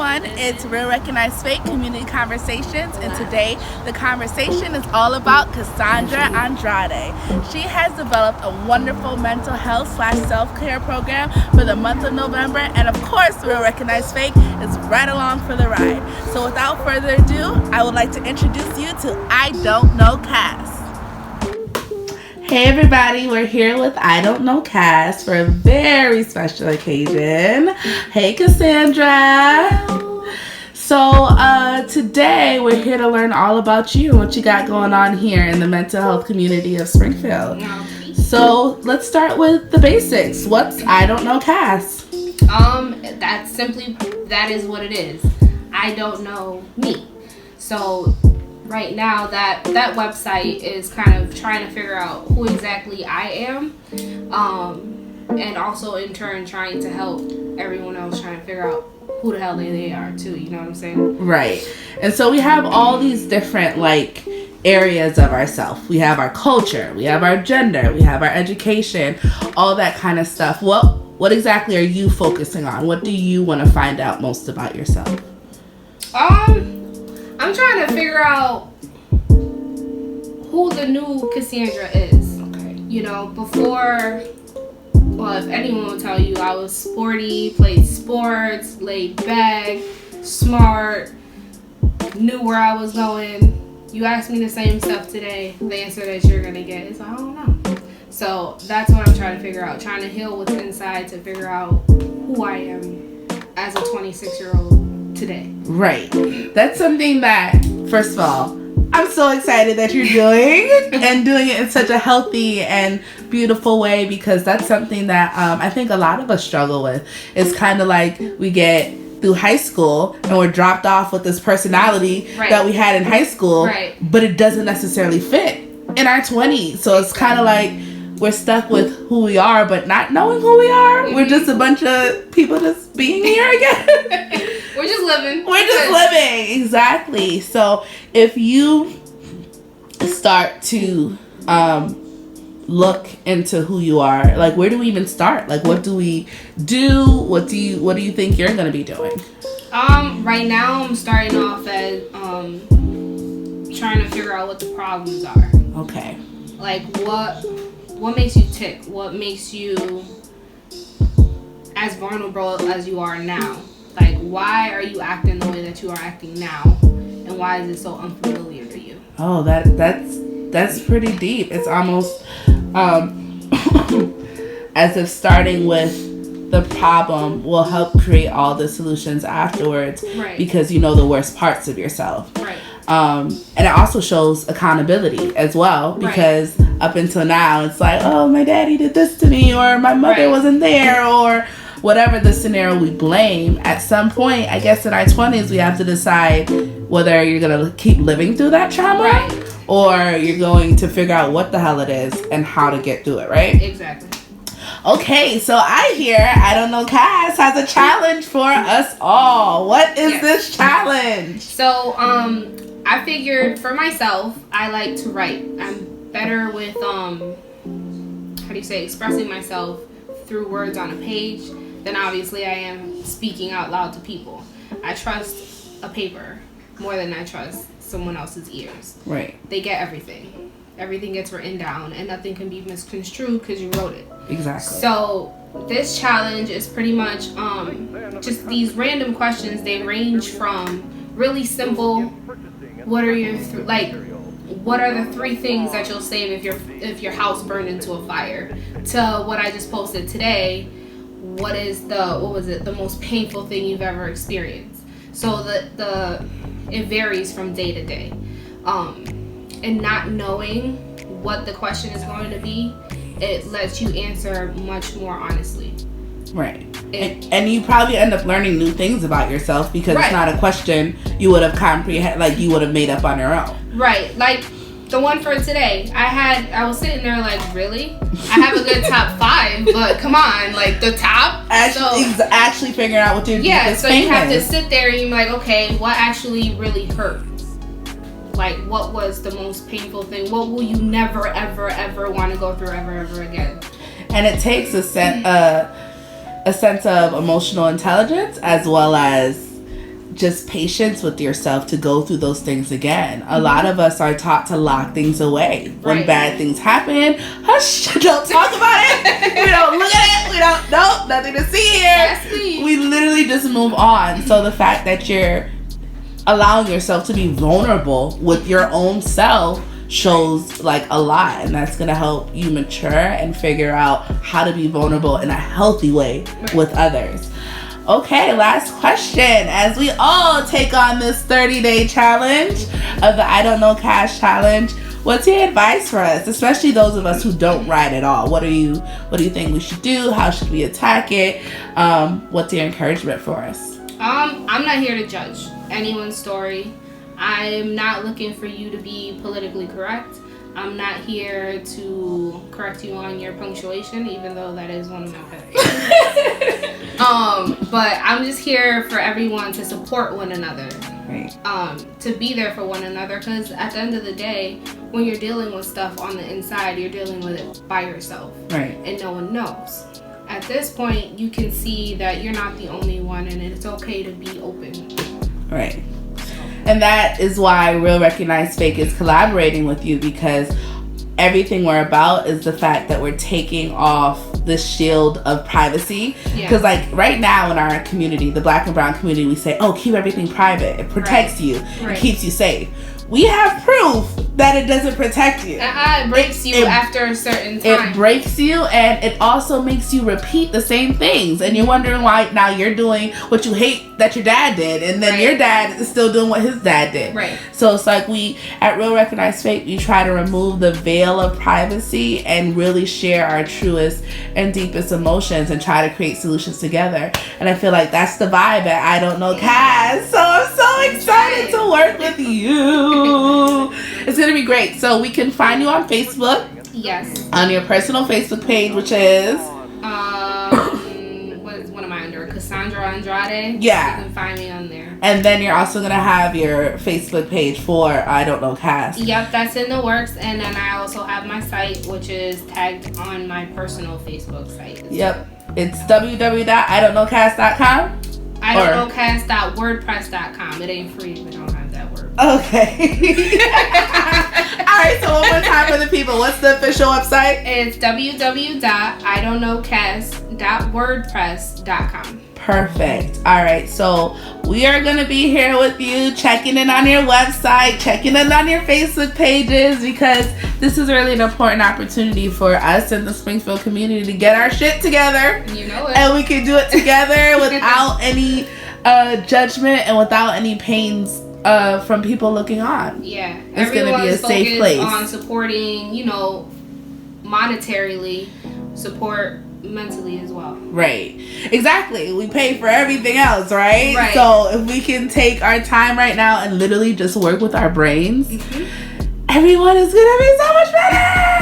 everyone. It's Real Recognized Fake Community Conversations, and today the conversation is all about Kassandra Andrade. She has developed a wonderful mental health / self-care program for the month of November, and of course, Real Recognized Fake is right along for the ride. So without further ado, I would like to introduce you to I Don't Know Kass. Hey everybody, we're here with I Don't Know Kass for a very special occasion. Hey Kassandra. Hello. So today we're here to learn all about you and what you got going on here in the mental health community of Springfield. So let's start with the basics. What's I Don't Know Kass? That is what it is. I don't know me. So right now that website is kind of trying to figure out who exactly I am, and also in turn trying to help everyone else trying to figure out who the hell they are too, you know what I'm saying? Right. And so we have all these different areas of ourselves. We have our culture, we have our gender, we have our education, all that kind of stuff. What exactly are you focusing on? What do you want to find out most about yourself? I'm trying to figure out who the new Kassandra is. Okay. You know, before, well, if anyone will tell you, I was sporty, played sports, laid back, smart, knew where I was going. You ask me the same stuff today, the answer that you're going to get is, I don't know. So that's what I'm trying to figure out. Trying to heal what's inside to figure out who I am as a 26-year-old today. Right. That's something that, first of all, I'm so excited that you're doing and doing it in such a healthy and beautiful way, because that's something that I think a lot of us struggle with. It's kind of like we get through high school and we're dropped off with this personality that we had in high school, but it doesn't necessarily fit in our 20s. So it's kind of like we're stuck with who we are, but not knowing who we are. Mm-hmm. We're just a bunch of people just being here again. We're just living. We're just living. Exactly. So if you start to look into who you are, where do we even start? What do we do? What do you think you're going to be doing? Right now I'm starting off as trying to figure out what the problems are. Okay. What makes you tick? What makes you as vulnerable as you are now? Why are you acting the way that you are acting now? And why is it so unfamiliar to you? Oh, that's pretty deep. It's almost as if starting with the problem will help create all the solutions afterwards, because you know the worst parts of yourself. Right. And it also shows accountability as well, because up until now it's like, oh, my daddy did this to me, or my mother wasn't there, or whatever the scenario we blame. At some point, I guess in our 20s, we have to decide whether you're going to keep living through that trauma or you're going to figure out what the hell it is and how to get through it, right? Exactly. Okay, so I hear I Don't Know Kass has a challenge for us all. What is this challenge? So, I figured for myself, I like to write. I'm better with, expressing myself through words on a page than obviously I am speaking out loud to people. I trust a paper more than I trust someone else's ears. Right. They get everything. Everything gets written down, and nothing can be misconstrued because you wrote it. Exactly. So this challenge is pretty much just these random questions. They range from really simple, what are your what are the 3 things that you'll save if your house burned into a fire, to what I just posted today. What is the most painful thing you've ever experienced? So it varies from day to day, and not knowing what the question is going to be, it lets you answer much more honestly. Right. And you probably end up learning new things about yourself, because it's not a question you would have you would have made up on your own. Right. The one for today, I was sitting there really? I have a good top 5, but come on, the top? Actually figuring out what you're doing. So you have to sit there and you're like, okay, what actually really hurts? What was the most painful thing? What will you never, ever, ever want to go through ever again? And it takes a sense of emotional intelligence, as well as just patience with yourself to go through those things again. A lot of us are taught to lock things away. When bad things happen, hush, don't talk about it. We don't look at it. We don't, nope, nothing to see here. We literally just move on. So the fact that you're allowing yourself to be vulnerable with your own self shows like a lot, and that's gonna help you mature and figure out how to be vulnerable in a healthy way with others. Okay, last question. As we all take on this 30-day challenge of the I Don't Know Kass challenge, what's your advice for us, especially those of us who don't ride at all? What do you think we should do? How should we attack it? What's your encouragement for us? I'm not here to judge anyone's story. I'm not looking for you to be politically correct. I'm not here to correct you on your punctuation, even though that is one of my pet peeves. But I'm just here for everyone to support one another. Right. To be there for one another, because at the end of the day, when you're dealing with stuff on the inside, you're dealing with it by yourself. Right. And no one knows. At this point, you can see that you're not the only one, and it's okay to be open. Right. And that is why Real Recognize Fake is collaborating with you, because everything we're about is the fact that we're taking off the shield of privacy. Because like right now in our community, the Black and brown community, we say, oh, keep everything private. It protects you. It keeps you safe. We have proof that it doesn't protect you. It breaks you after a certain time. It breaks you, and it also makes you repeat the same things. And you're wondering why now you're doing what you hate that your dad did, and then your dad is still doing what his dad did. Right. So it's like we, at Real Recognize Fake, we try to remove the veil of privacy and really share our truest and deepest emotions and try to create solutions together. And I feel like that's the vibe at I Don't Know Kass. So I'm so excited to work with you. It's gonna be great. So we can find you on Facebook. Yes. On your personal Facebook page, which is what am I under? Kassandra Andrade. Yeah. You can find me on there. And then you're also gonna have your Facebook page for I Don't Know Kass. Yep, that's in the works. And then I also have my site, which is tagged on my personal Facebook site. Yep. It's www.idon'tknow.kass.com. idon'tknow.wordpress.com. It ain't free if we don't have that word. Okay. Alright, so one more time for the people. What's the official website? It's www.idon'tknows.wordpress.com. Perfect. Alright, so we are going to be here with you, checking in on your website, checking in on your Facebook pages, because this is really an important opportunity for us in the Springfield community to get our shit together. You know it. And we can do it together without any judgment and without any pains from people looking on. Yeah. It's going to be a safe place. On supporting, monetarily, support mentally as well. Right. Exactly. We pay for everything else, right? Right. So if we can take our time right now and literally just work with our brains, everyone is going to be so much better.